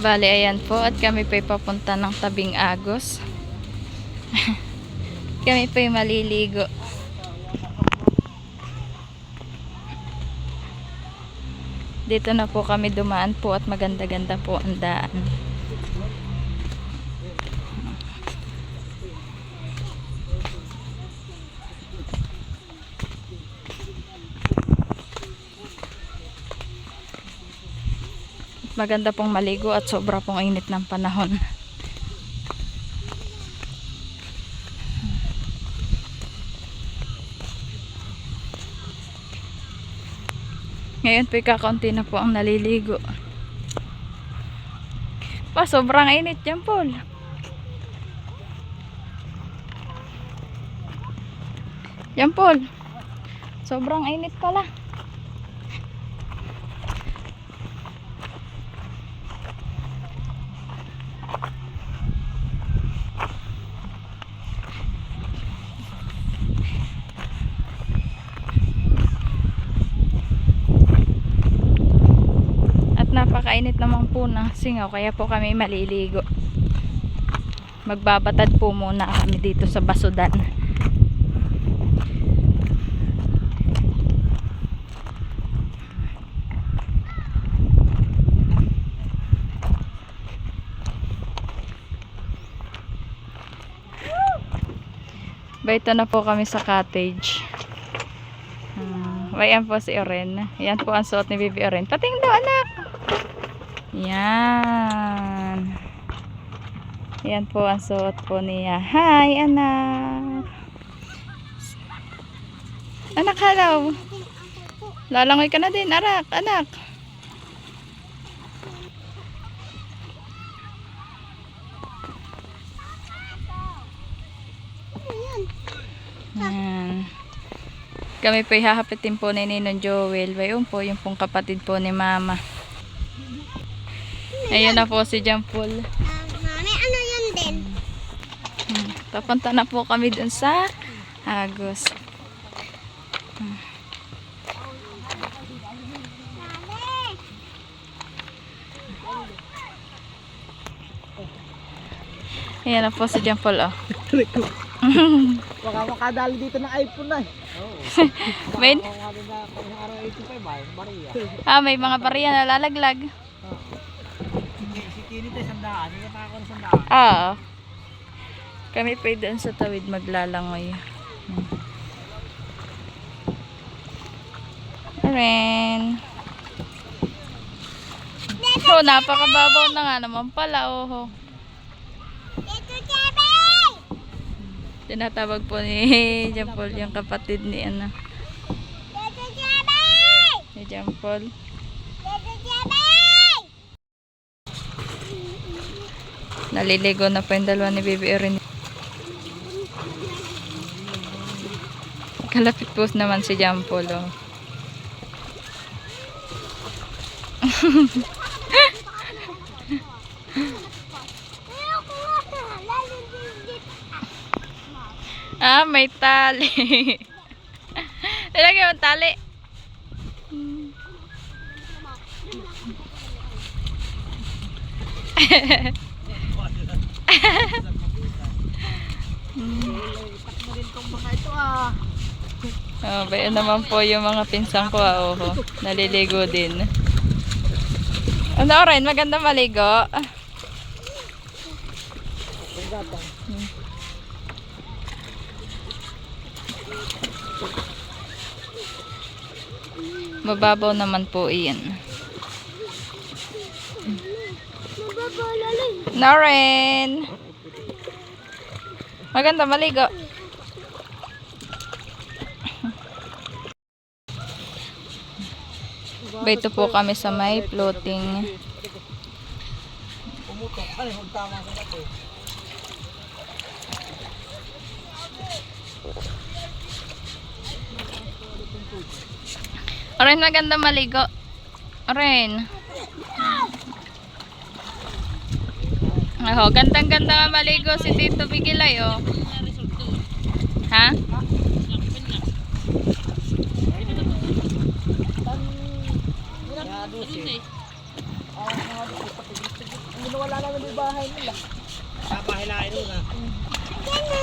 Bale, ayan po. At kami po'y papunta ng Tabing Agos. Kami po'y maliligo. Dito na po kami dumaan po at maganda-ganda po ang daan. Maganda pong maligo at sobra pong init ng panahon. Ngayon po kakaunti na po ang naliligo. Pa, sobrang init dyan, Paul. Yan, Paul. Sobrang init pala. Napakainit naman po ng singaw, kaya po kami maliligo. Magbabatad po muna kami dito sa Basudan. Baito na po kami sa cottage. Ayan po si Oren. Ayan po ang suot ni Bibi Oren. Pating daw, anak! Yan. Yan po ang suot po niya. Hi, anak. Anak, hello. Lalangoy ka na din, anak. Anak. Yan. Kami po ihahapitin po ni Ninong Joel. Bayon po, yung pong kapatid po ni Mama. Ayun na po si Jampol. Mami, ano yun din? Papunta na po kami dun sa Agos. Ayan na po si Jampol, oh. Baka makadali dito ng iPhone na eh. May may mga bariya na lalaglag. Kinito ay sandaan, hindi pa ako ng sandaan. Oo. Kami pa doon sa tawid maglalangoy. Ren. Oh, napakababaw na nga naman pala. Oh. Tinatawag po ni Jampol yung kapatid ni ano. Ni Jampol. Naliligo na po yung dalawa ni Bibi Erin. Kalapit po naman si Jampol, oh. Ah, may tali. Nilagay mo tali. Oh, bayan naman po yung mga pinsang ko, oh. Naliligo din. Ano rin, maganda maligo. Mababaw naman po iyan. Noren! Maganda maligo. Baito po kami sa may floating. Oren, maganda maligo. Oren. Oh, gandang-ganda maligo si Tito Bigilay, oh. Ha? wala naman yung bahay nila. Napahilain nun ah. Yan na.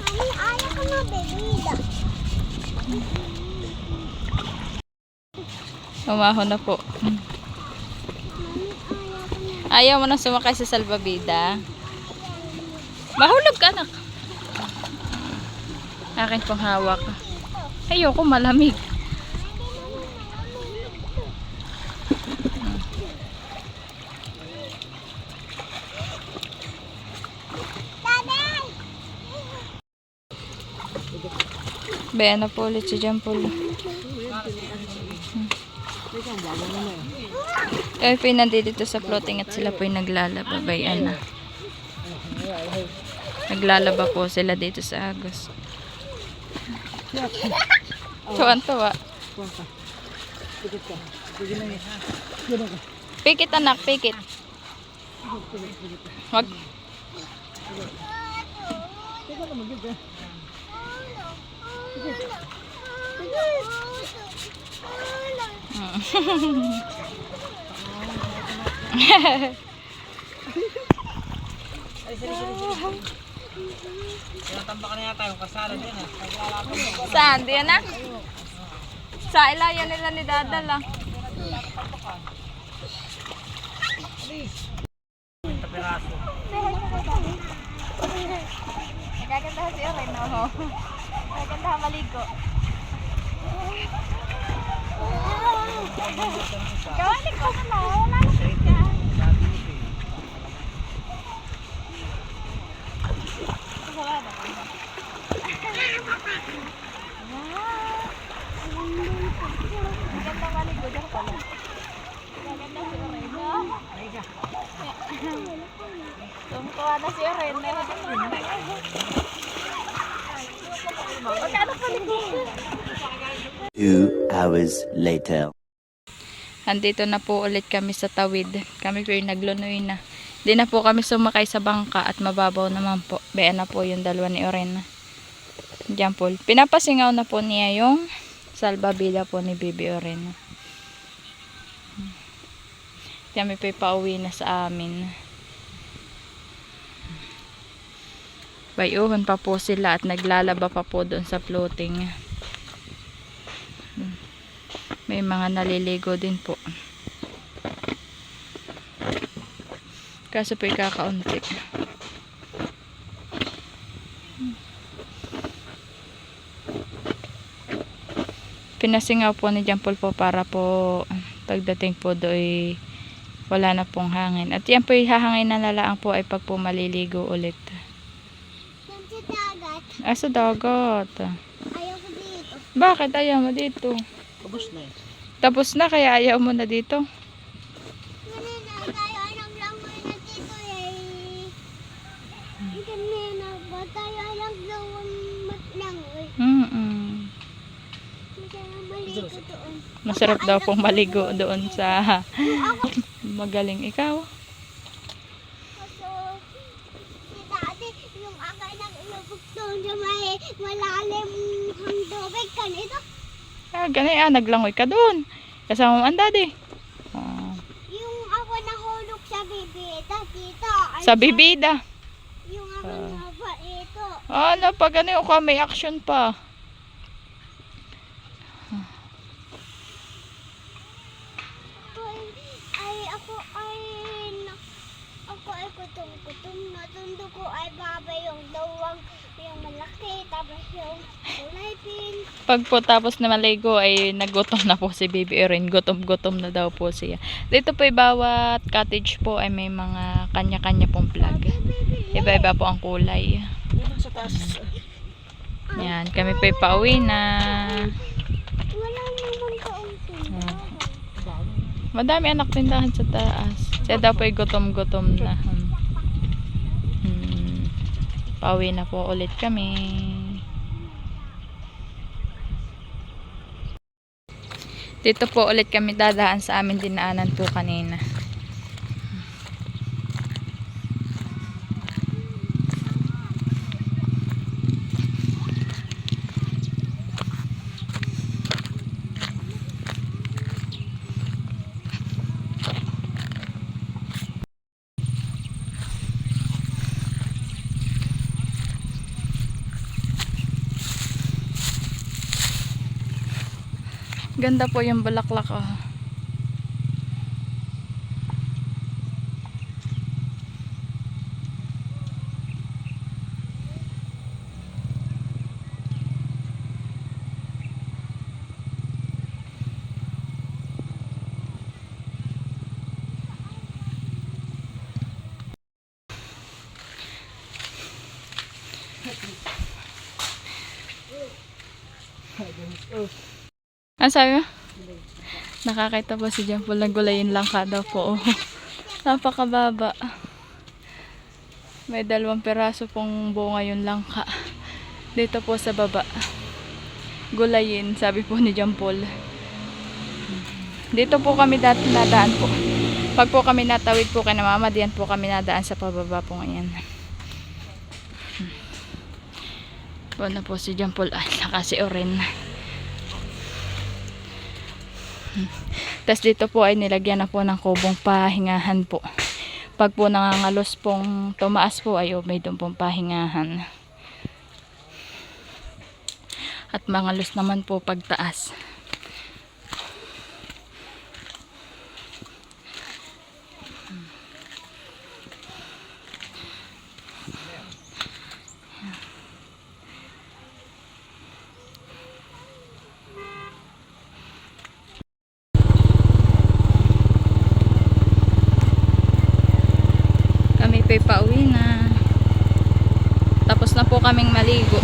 Mami, ayaw ko na bebida. Umahon na po. Mami, ayaw ko na. Ayaw mo na sumakay sa salbabida. Mahulog ka, anak. Akin pong hawak. Ayoko, malamig. Bayan na po ulit si Jampol. Kaya po yung nandito sa floating at sila po yung naglalaba. Bayan na. Naglalaba po sila dito sa Agos. Tuwan-tuwa. Pikit anak, pikit. Wag. Tinatambak na yata yung kasala din ha. Saan? Diyan na? Sa ilayan nila ni Dadala. Piraso. Nagaganda si Oren, no? Nagaganda maligo. Gawain ko na, wala na ka. Maganda maligo dyan pala. Maganda si Oren, no? Tumukuha na si Oren. Magkano paligo? 2 hours later. Andito na po ulit kami sa tawid. Kami po yung naglunoy na. Di na po kami sumakay sa bangka at mababaw naman po. Bayan na po yung dalawa ni Oren. Diyan po. Pinapasingaw na po niya yung salbabida po ni Bibi Oren. Kami po pauwi na sa amin. Bayuhon pa po sila at naglalaba pa po doon sa floating. May mga naliligo din po. Kaso po ikakaunti. Pinasingaw po ni Jampol po para po pagdating po doon wala na pong hangin. At yan po yung hahangin na lalaang po ay pag po maliligo ulit. Yan sa dagat. Sa dagat. Ayaw ko dito. Bakit ayaw mo dito? Tapos na eh. Tapos na kaya ayaw mo na dito? Hindi na tayo alam lang mo na dito eh. Hindi na ba tayo alam lang matlang eh. Hindi na maligo doon. Masarap daw pong maligo doon sa magaling ikaw. Kaso, si dati, yung akay ng ilubog doon sa may malalim ang tubig kanito. Naglangoy ka doon. Kasama mo ang daddy. Yung ako nahulog sa bibida dito. Ay, Sa bibida. Yung ako naba ito. Pag ano ka, may action pa. Ako ay kutung-kutung. Natundo ko ay baba yung dawang, yung malaki, tapos yung kulay pink. Pag po tapos na maligo ay nagutom na po si Baby Erin. Gutom-gutom na daw po siya. Dito po bawat cottage po ay may mga kanya-kanya pong plug. Iba-iba po ang kulay. Yan sa taas. Yan, kami po pauwi na. Wala naman kaunti. Madami anak tindahan sa taas. Siya daw po gutom-gutom na. Pauwi na po ulit kami. Dito po ulit kami dadaan sa amin dinaanan po kanina. Ganda po yung bulaklak oh. Ano sabi mo? Nakakita po si John Paul, nagulayin lang ka daw po. Napakababa. May 2 piraso pong bunga yung langka. Dito po sa baba. Gulayin, sabi po ni John Paul. Dito po kami nadaan po. Pag po kami natawid po kay na mama, diyan po kami nadaan sa pababa po ngayon. Po na po si John Paul. Ay, saka si Oren. Tapos dito po ay nilagyan na po ng kubong pahingahan po. Pag po nangangalos pong tumaas po ay may doon pong pahingahan. At mangalos naman po pagtaas. Kami pa pauwi na. Tapos na po kaming maligo.